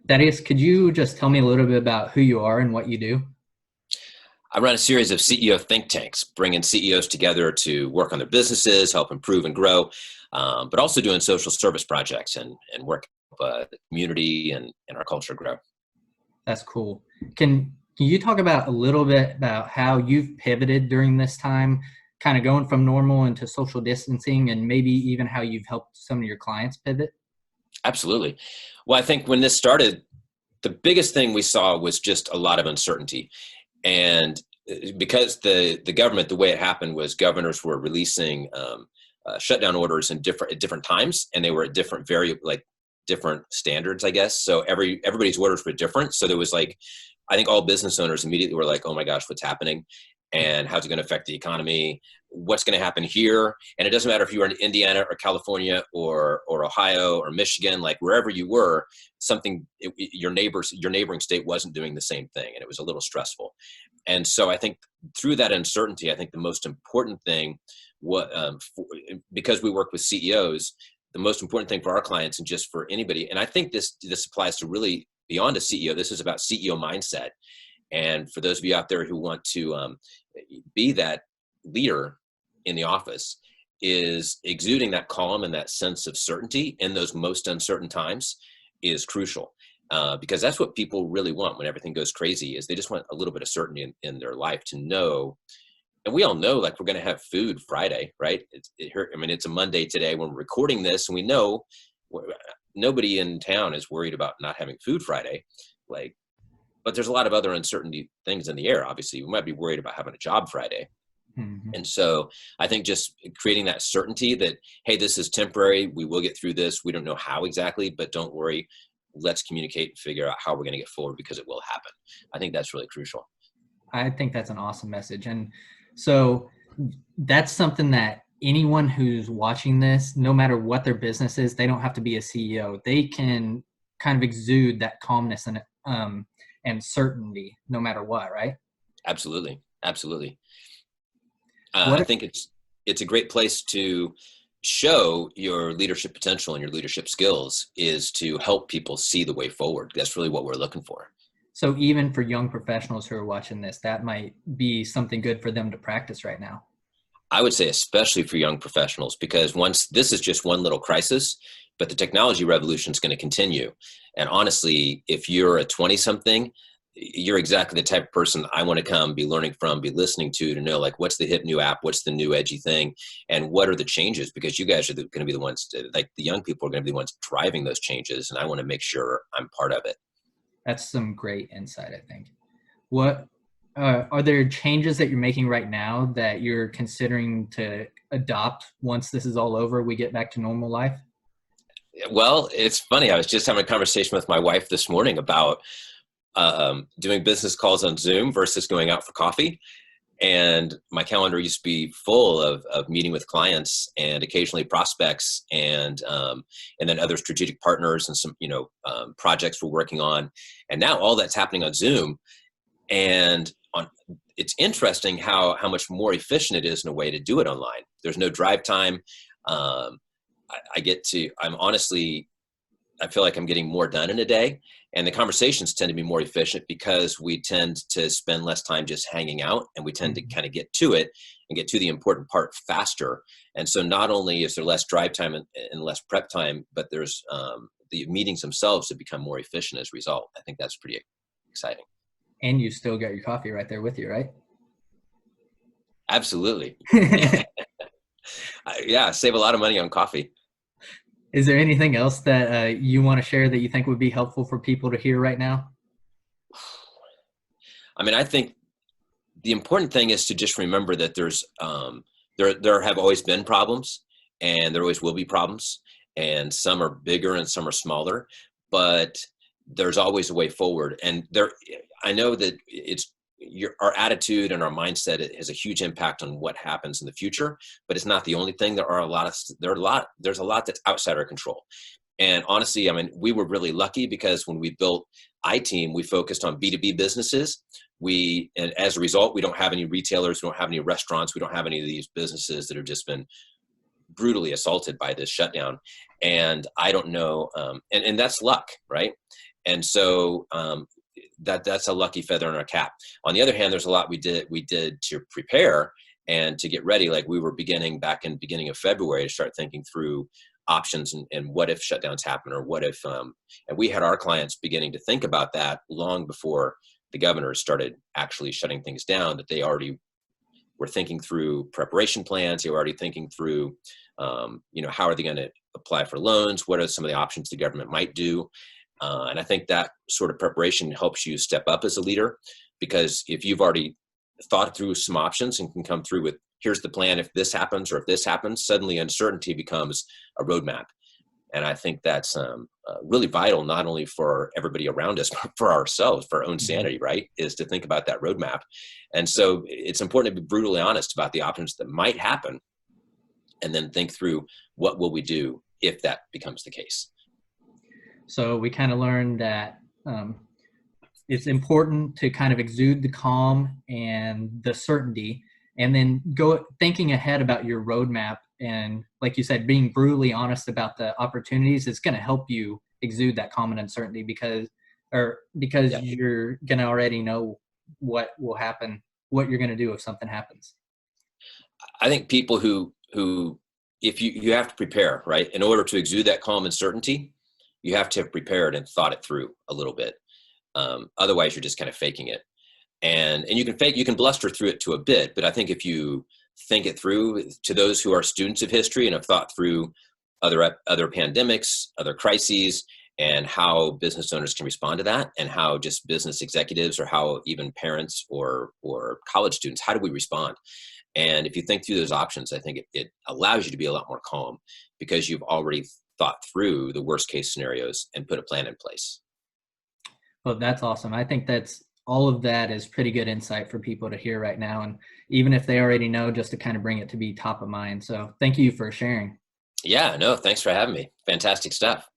Thaddeus, could you just tell me a little bit about who you are and what you do? I run a series of CEO think tanks, bringing CEOs together to work on their businesses, help improve and grow, but also doing social service projects and work the community and our culture grow. That's cool. Can you talk about a little bit about how you've pivoted during this time, kind of going from normal into social distancing, and maybe even how you've helped some of your clients pivot? Absolutely. Well, I think when this started, the biggest thing we saw was just a lot of uncertainty. And because the government, the way it happened was governors were releasing shutdown orders in different times, and they were at different standards, I guess. So everybody's orders were different. So there was like, I think all business owners immediately were like, oh my gosh, what's happening? And how's it going to affect the economy? What's going to happen here? And it doesn't matter if you were in Indiana or California or Ohio or Michigan, like wherever you were, your neighboring state wasn't doing the same thing. And it was a little stressful. And so I think through that uncertainty, I think the most important thing, because we work with CEOs, the most important thing for our clients and just for anybody, and I think this applies to really beyond a CEO, this is about CEO mindset. And for those of you out there who want to be that leader in the office, is exuding that calm and that sense of certainty in those most uncertain times is crucial. Because that's what people really want when everything goes crazy, is they just want a little bit of certainty in their life to know. And we all know, like, we're going to have food Friday, right? It's a Monday today when we're recording this, and we know nobody in town is worried about not having food Friday. But there's a lot of other uncertainty things in the air. Obviously, we might be worried about having a job Friday. Mhm. And so I think just creating that certainty that, hey, this is temporary. We will get through this. We don't know how exactly, but don't worry. Let's communicate and figure out how we're going to get forward, because it will happen. I think that's really crucial. I think that's an awesome message. And so that's something that anyone who's watching this, no matter what their business is, they don't have to be a CEO. They can kind of exude that calmness and certainty no matter what, right? Absolutely. Absolutely. I What think it's a great place to show your leadership potential and your leadership skills, is to help people see the way forward. That's really what we're looking for. So even for young professionals who are watching this, that might be something good for them to practice right now. I would say especially for young professionals, because once this is just one little crisis, but the technology revolution is going to continue. And honestly, if you're a 20 something, you're exactly the type of person I want to come be learning from, be listening to know, like, what's the hip new app, what's the new edgy thing, and what are the changes, because you guys are going to be the ones like the young people are going to be the ones driving those changes. And I want to make sure I'm part of it. That's some great insight, I think. What are there changes that you're making right now that you're considering to adopt once this is all over, we get back to normal life? Well, it's funny. I was just having a conversation with my wife this morning about doing business calls on Zoom versus going out for coffee. And my calendar used to be full of meeting with clients and occasionally prospects, and then other strategic partners and some projects we're working on. And now all that's happening on Zoom. And it's interesting how much more efficient it is in a way to do it online. There's no drive time. Um, I feel like I'm getting more done in a day, and the conversations tend to be more efficient because we tend to spend less time just hanging out, and we tend to kind of get to it and get to the important part faster. And so not only is there less drive time and less prep time, but there's the meetings themselves have become more efficient as a result. I think that's pretty exciting. And you still got your coffee right there with you, right? Absolutely. Yeah, save a lot of money on coffee. Is there anything else that you want to share that you think would be helpful for people to hear right now? I think the important thing is to just remember that there have always been problems, and there always will be problems, and some are bigger and some are smaller, but there's always a way forward. And I know that our attitude and our mindset has a huge impact on what happens in the future, but it's not the only thing. There's a lot that's outside our control. And honestly, we were really lucky, because when we built iteam, we focused on B2B businesses. And as a result, we don't have any retailers, we don't have any restaurants, we don't have any of these businesses that have just been brutally assaulted by this shutdown. And I don't know, and that's luck, right? And so that's a lucky feather in our cap. On the other hand, there's a lot we did to prepare and to get ready. Like we were beginning of February to start thinking through options and what if shutdowns happen, or what if, and we had our clients beginning to think about that long before the governors started actually shutting things down, that they already were thinking through preparation plans. They were already thinking through, how are they going to apply for loans? What are some of the options the government might do? And I think that sort of preparation helps you step up as a leader, because if you've already thought through some options and can come through with, here's the plan if this happens or if this happens, suddenly uncertainty becomes a roadmap. And I think that's really vital, not only for everybody around us, but for ourselves, for our own sanity, right? Is to think about that roadmap. And so it's important to be brutally honest about the options that might happen, and then think through what will we do if that becomes the case. So we kind of learned that it's important to kind of exude the calm and the certainty, and then go thinking ahead about your roadmap. And like you said, being brutally honest about the opportunities is going to help you exude that calm and uncertainty, because Yeah. you're going to already know what will happen, what you're going to do if something happens. I think people who if you have to prepare, right? In order to exude that calm and certainty, you have to have prepared and thought it through a little bit. Otherwise, you're just kind of faking it. And you can bluster through it to a bit, but I think if you think it through, to those who are students of history and have thought through other pandemics, other crises, and how business owners can respond to that, and how just business executives, or how even parents or college students, how do we respond? And if you think through those options, I think it allows you to be a lot more calm, because you've already thought through the worst case scenarios and put a plan in place. Well, that's awesome. I think all of that is pretty good insight for people to hear right now. And even if they already know, just to kind of bring it to be top of mind. So thank you for sharing. Yeah, no, thanks for having me. Fantastic stuff.